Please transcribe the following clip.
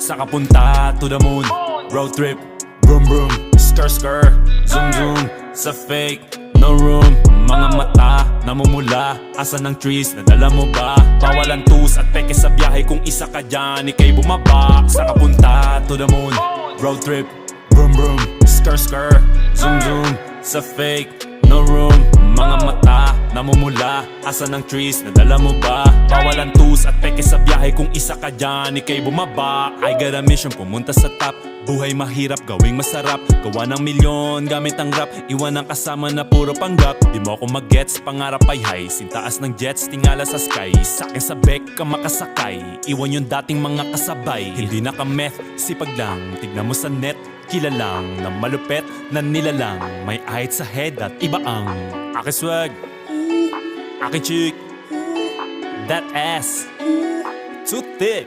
Sa kapunta to the moon, road trip, vroom vroom, skr skr, zoom zoom. Sa fake, no room. Mga mata, namumula. Asa ng trees, nadala mo ba? Bawalan tus at peke sa biyahe. Kung isa ka dyan, ika'y bumaba. Sa kapunta to the moon, road trip, vroom vroom, skr skr, zoom zoom. Sa fake, no room. Mga mata, namumula. Asa ng trees, nadala mo ba? Bawalan tus at peke sa biyahe. Kung isa ka dyan, ika'y bumaba. I got a mission, pumunta sa top. Buhay mahirap, gawing masarap. Gawa ng milyon, gamit ang rap. Iwan ang kasama na puro panggap. Di mo ako mag-gets, pangarap ay high. Sintaas ng jets, tingala sa sky. Sa'kin sa bek ka makasakay. Iwan yung dating mga kasabay. Hindi na ka-meth, sipag lang. Tignan mo sa net, kilalang na malupet na nilalang. May ahit sa head at iba ang aking swag, aking chick, that ass, too thick.